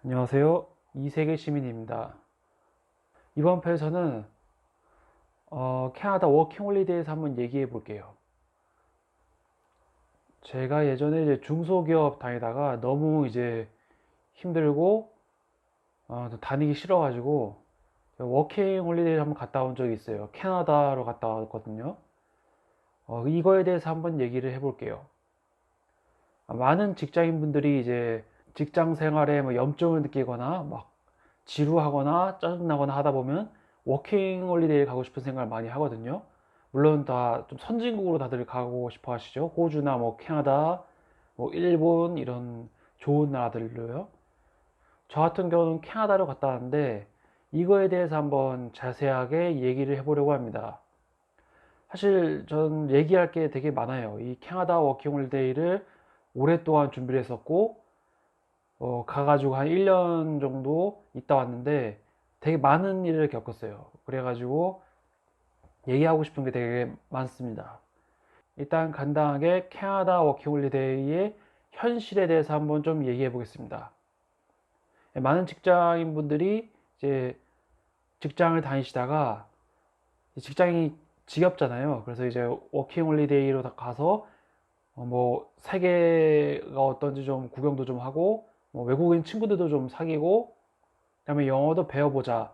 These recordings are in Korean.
안녕하세요. 이세계 시민입니다. 이번 편에서는 캐나다 워킹홀리데이에서 한번 얘기해 볼게요. 제가 예전에 이제 중소기업 다니다가 너무 이제 힘들고 다니기 싫어가지고 워킹홀리데이를 한번 갔다 온 적이 있어요. 캐나다로 갔다 왔거든요. 이거에 대해서 한번 얘기를 해 볼게요. 많은 직장인분들이 이제 직장 생활에 뭐 염증을 느끼거나 막 지루하거나 짜증나거나 하다 보면 워킹 홀리데이 가고 싶은 생각을 많이 하거든요. 물론 다 좀 선진국으로 다들 가고 싶어 하시죠. 호주나 뭐 캐나다, 뭐 일본 이런 좋은 나라들로요. 저 같은 경우는 캐나다로 갔다 왔는데 이거에 대해서 한번 자세하게 얘기를 해보려고 합니다. 사실 전 얘기할 게 되게 많아요. 이 캐나다 워킹 홀리데이를 오랫동안 준비를 했었고 가가지고 한 1년 정도 있다 왔는데 되게 많은 일을 겪었어요. 그래가지고 얘기하고 싶은 게 되게 많습니다. 일단 간단하게 캐나다 워킹홀리데이의 현실에 대해서 한번 좀 얘기해 보겠습니다. 많은 직장인 분들이 이제 직장을 다니시다가 직장이 지겹잖아요. 그래서 이제 워킹홀리데이로 가서 뭐 세계가 어떤지 좀 구경도 좀 하고 뭐 외국인 친구들도 좀 사귀고 그다음에 영어도 배워보자.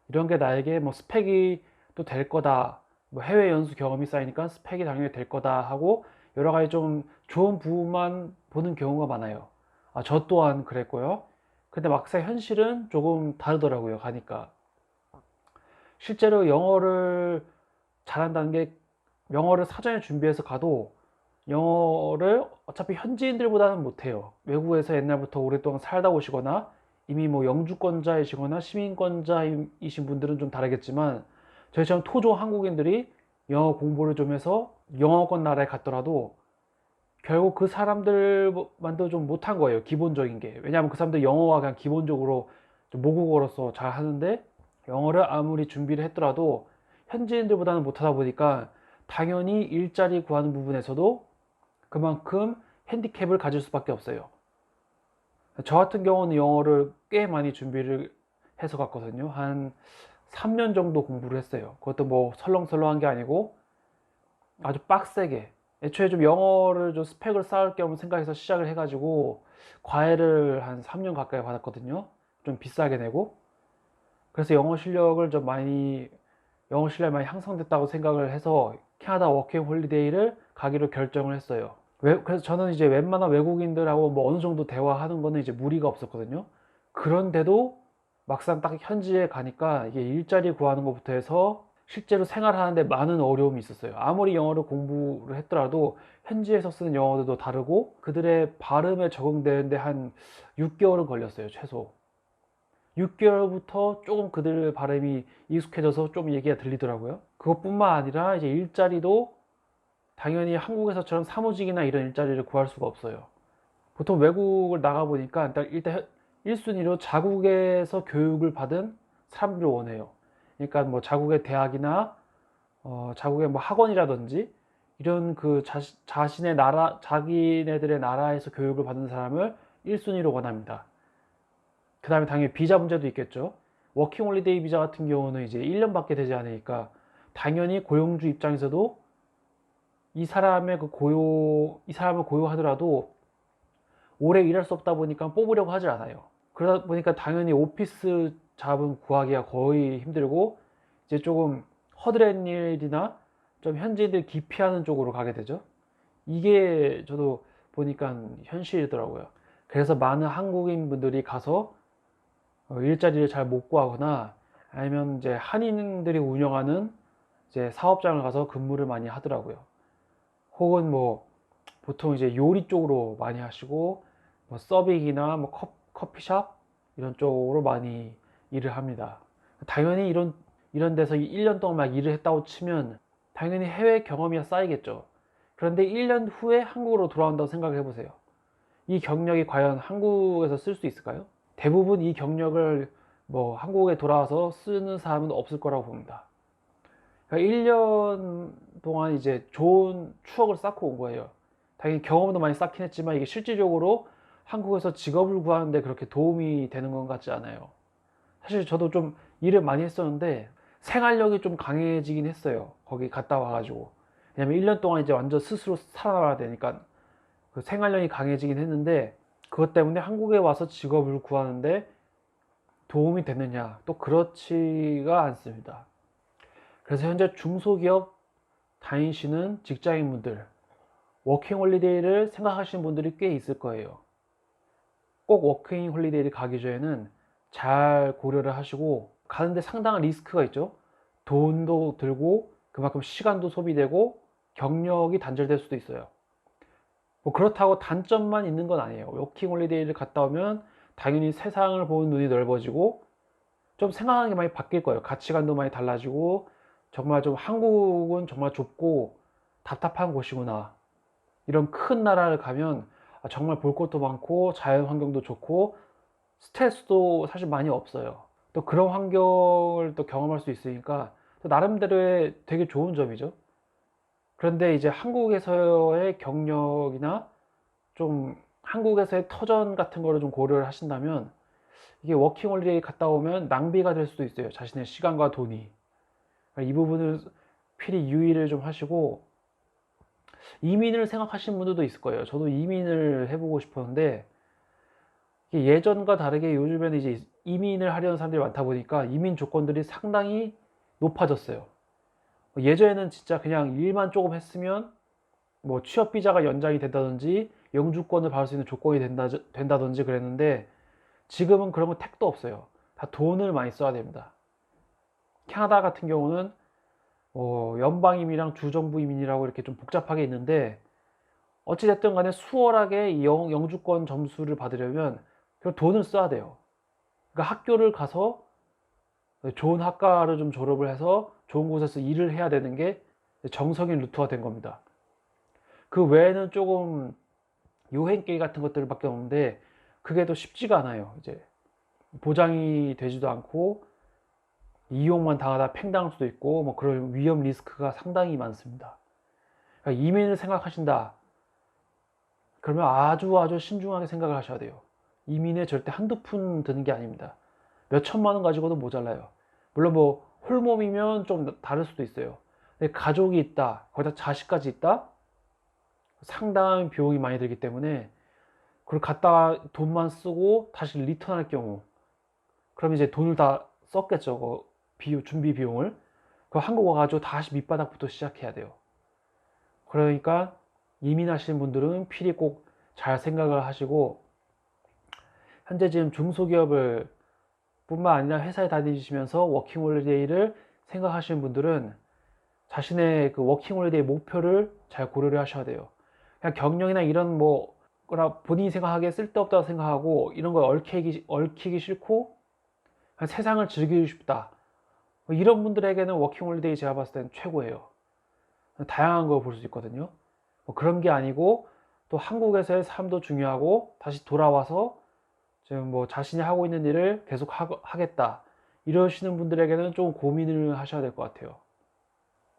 이런 게 나에게 뭐 스펙이 또 될 거다. 뭐 해외 연수 경험이 쌓이니까 스펙이 당연히 될 거다 하고 여러 가지 좀 좋은 부분만 보는 경우가 많아요. 저 또한 그랬고요. 근데 막상 현실은 조금 다르더라고요. 가니까. 실제로 영어를 잘한다는 게 영어를 사전에 준비해서 가도 영어를 어차피 현지인들보다는 못해요. 외국에서 옛날부터 오랫동안 살다 오시거나 이미 뭐 영주권자이시거나 시민권자이신 분들은 좀 다르겠지만 저희처럼 토종 한국인들이 영어 공부를 좀 해서 영어권 나라에 갔더라도 결국 그 사람들만도 좀 못한 거예요. 기본적인 게. 왜냐하면 그 사람들 영어가 그냥 기본적으로 좀 모국어로서 잘 하는데 영어를 아무리 준비를 했더라도 현지인들보다는 못하다 보니까 당연히 일자리 구하는 부분에서도 그만큼 핸디캡을 가질 수밖에 없어요. 저 같은 경우는 영어를 꽤 많이 준비를 해서 갔거든요. 한 3년 정도 공부를 했어요. 그것도 뭐 설렁설렁한 게 아니고 아주 빡세게. 애초에 좀 영어를 좀 스펙을 쌓을 겸 생각해서 시작을 해가지고 과외를 한 3년 가까이 받았거든요. 좀 비싸게 내고. 그래서 영어 실력이 많이 향상됐다고 생각을 해서 캐나다 워킹 홀리데이를 가기로 결정을 했어요. 그래서 저는 이제 웬만한 외국인들하고 뭐 어느 정도 대화하는 거는 이제 무리가 없었거든요. 그런데도 막상 딱 현지에 가니까 이게 일자리 구하는 것부터 해서 실제로 생활하는데 많은 어려움이 있었어요. 아무리 영어를 공부를 했더라도 현지에서 쓰는 영어도 다르고 그들의 발음에 적응되는데 한 6개월은 걸렸어요, 최소. 6개월부터 조금 그들 발음이 익숙해져서 좀 얘기가 들리더라고요. 그것뿐만 아니라 이제 일자리도 당연히 한국에서처럼 사무직이나 이런 일자리를 구할 수가 없어요. 보통 외국을 나가보니까 일단 1순위로 자국에서 교육을 받은 사람들을 원해요. 그러니까 뭐 자국의 대학이나 자국의 뭐 학원이라든지 이런 그 자신의 나라, 자기네들의 나라에서 교육을 받은 사람을 1순위로 원합니다. 그 다음에 당연히 비자 문제도 있겠죠. 워킹 홀리데이 비자 같은 경우는 이제 1년밖에 되지 않으니까 당연히 고용주 입장에서도 이 사람을 고용하더라도 오래 일할 수 없다 보니까 뽑으려고 하질 않아요. 그러다 보니까 당연히 오피스 잡은 구하기가 거의 힘들고 이제 조금 허드렛 일이나 좀 현지인들 기피하는 쪽으로 가게 되죠. 이게 저도 보니까 현실이더라고요. 그래서 많은 한국인 분들이 가서 일자리를 잘 못 구하거나 아니면 이제 한인들이 운영하는 이제 사업장을 가서 근무를 많이 하더라고요. 혹은 뭐 보통 이제 요리 쪽으로 많이 하시고 뭐 서빙이나 뭐 커피숍 이런 쪽으로 많이 일을 합니다. 당연히 이런 데서 1년 동안 막 일을 했다고 치면 당연히 해외 경험이 쌓이겠죠. 그런데 1년 후에 한국으로 돌아온다고 생각을 해보세요. 이 경력이 과연 한국에서 쓸 수 있을까요? 대부분 이 경력을 뭐 한국에 돌아와서 쓰는 사람은 없을 거라고 봅니다. 그러니까 1년 동안 이제 좋은 추억을 쌓고 온 거예요. 당연히 경험도 많이 쌓긴 했지만 이게 실질적으로 한국에서 직업을 구하는데 그렇게 도움이 되는 것 같지 않아요. 사실 저도 좀 일을 많이 했었는데 생활력이 좀 강해지긴 했어요. 거기 갔다 와가지고. 왜냐면 1년 동안 이제 완전 스스로 살아나야 되니까 그 생활력이 강해지긴 했는데, 그것 때문에 한국에 와서 직업을 구하는데 도움이 되느냐? 또 그렇지가 않습니다. 그래서 현재 중소기업 다니시는 직장인분들, 워킹홀리데이를 생각하시는 분들이 꽤 있을 거예요. 꼭 워킹홀리데이를 가기 전에는 잘 고려를 하시고, 가는데 상당한 리스크가 있죠. 돈도 들고 그만큼 시간도 소비되고 경력이 단절될 수도 있어요. 뭐 그렇다고 단점만 있는 건 아니에요. 워킹홀리데이를 갔다 오면 당연히 세상을 보는 눈이 넓어지고 좀 생각하는 게 많이 바뀔 거예요. 가치관도 많이 달라지고, 정말 좀 한국은 정말 좁고 답답한 곳이구나, 이런 큰 나라를 가면 정말 볼 것도 많고 자연 환경도 좋고 스트레스도 사실 많이 없어요. 또 그런 환경을 또 경험할 수 있으니까 또 나름대로의 되게 좋은 점이죠. 그런데 이제 한국에서의 경력이나 좀 한국에서의 터전 같은 거를 좀 고려를 하신다면 이게 워킹홀리데이 갔다 오면 낭비가 될 수도 있어요. 자신의 시간과 돈이. 이 부분을 필히 유의를 좀 하시고, 이민을 생각하시는 분들도 있을 거예요. 저도 이민을 해보고 싶었는데 예전과 다르게 요즘에는 이제 이민을 하려는 사람들이 많다 보니까 이민 조건들이 상당히 높아졌어요. 예전에는 진짜 그냥 일만 조금 했으면 뭐 취업 비자가 연장이 된다든지 영주권을 받을 수 있는 조건이 된다든지 그랬는데, 지금은 그런 거 택도 없어요. 다 돈을 많이 써야 됩니다. 캐나다 같은 경우는 연방이민이랑 주정부 이민이라고 이렇게 좀 복잡하게 있는데, 어찌됐든 간에 수월하게 이 영주권 점수를 받으려면 돈을 써야 돼요. 그러니까 학교를 가서 좋은 학과를 좀 졸업을 해서 좋은 곳에서 일을 해야 되는 게 정석인 루트가 된 겁니다. 그 외에는 조금 요행길 같은 것들밖에 없는데 그게 더 쉽지가 않아요. 이제 보장이 되지도 않고 이용만 당하다 팽당할 수도 있고 뭐 그런 위험 리스크가 상당히 많습니다. 그러니까 이민을 생각하신다 그러면 아주 신중하게 생각을 하셔야 돼요. 이민에 절대 한두 푼 드는 게 아닙니다. 몇 천만 원 가지고도 모자라요. 물론 뭐 홀몸이면 좀 다를 수도 있어요. 근데 가족이 있다, 거기다 자식까지 있다, 상당한 비용이 많이 들기 때문에 그걸 갖다가 돈만 쓰고 다시 리턴할 경우, 그럼 이제 돈을 다 썼겠죠. 그 준비 비용을. 그 한국 와가지고 다시 밑바닥부터 시작해야 돼요. 그러니까 이민하시는 분들은 필히 꼭 잘 생각을 하시고, 현재 지금 중소기업을 뿐만 아니라 회사에 다니시면서 워킹홀리데이를 생각하시는 분들은 자신의 그 워킹홀리데이 목표를 잘 고려를 하셔야 돼요. 그냥 경력이나 이런 뭐 거라 본인이 생각하기에 쓸데없다고 생각하고 이런 걸 얽히기 싫고 그냥 세상을 즐기고 싶다, 뭐 이런 분들에게는 워킹홀리데이 제가 봤을 때는 최고예요. 다양한 걸 볼 수 있거든요. 뭐 그런 게 아니고 또 한국에서의 삶도 중요하고 다시 돌아와서 지금 뭐 자신이 하고 있는 일을 계속 하겠다 이러시는 분들에게는 좀 고민을 하셔야 될 것 같아요.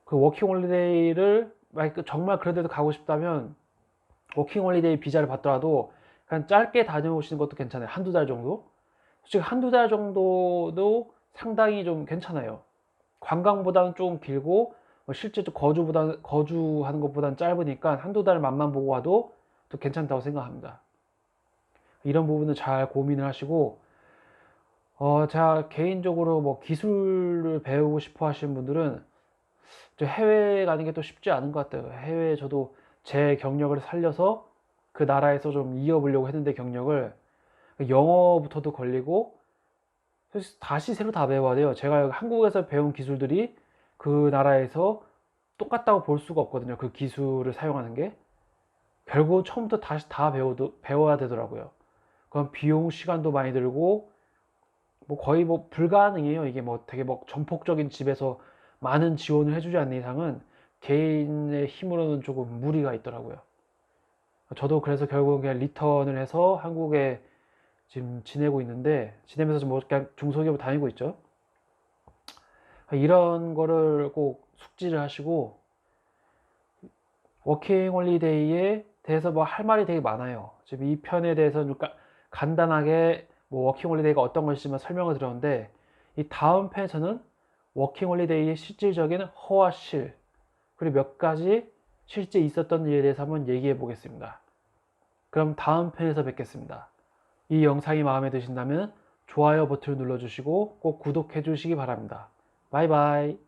그 워킹홀리데이를 정말 그런 데도 가고 싶다면 워킹홀리데이 비자를 받더라도 그냥 짧게 다녀오시는 것도 괜찮아요. 한두 달 정도. 솔직히 한두 달 정도도 상당히 좀 괜찮아요. 관광보다는 좀 길고 실제 거주하는 것보다는 짧으니까 한두 달 맛만 보고 와도 또 괜찮다고 생각합니다. 이런 부분을 잘 고민을 하시고, 제가 개인적으로 뭐 기술을 배우고 싶어 하시는 분들은 해외에 가는 게 또 쉽지 않은 것 같아요. 해외에 저도 제 경력을 살려서 그 나라에서 좀 이어보려고 했는데 경력을, 영어부터도 걸리고 다시 새로 다 배워야 돼요. 제가 한국에서 배운 기술들이 그 나라에서 똑같다고 볼 수가 없거든요. 그 기술을 사용하는 게 결국 처음부터 다시 다 배워야 되더라고요. 그럼 비용 시간도 많이 들고 뭐 거의 뭐 불가능해요. 이게 뭐 되게 뭐 전폭적인 집에서 많은 지원을 해주지 않는 이상은 개인의 힘으로는 조금 무리가 있더라고요. 저도 그래서 결국 그냥 리턴을 해서 한국에 지금 지내고 있는데, 지내면서 좀 뭐 그냥 중소기업 다니고 있죠. 이런 거를 꼭 숙지를 하시고 워킹 홀리데이에 대해서 뭐 할 말이 되게 많아요. 지금 이 편에 대해서는 좀 간단하게 뭐 워킹홀리데이가 어떤 것이지만 설명을 드렸는데, 이 다음 편에서는 워킹홀리데이의 실질적인 허와 실, 그리고 몇 가지 실제 있었던 일에 대해서 한번 얘기해 보겠습니다. 그럼 다음 편에서 뵙겠습니다. 이 영상이 마음에 드신다면 좋아요 버튼을 눌러주시고 꼭 구독해 주시기 바랍니다. 바이바이.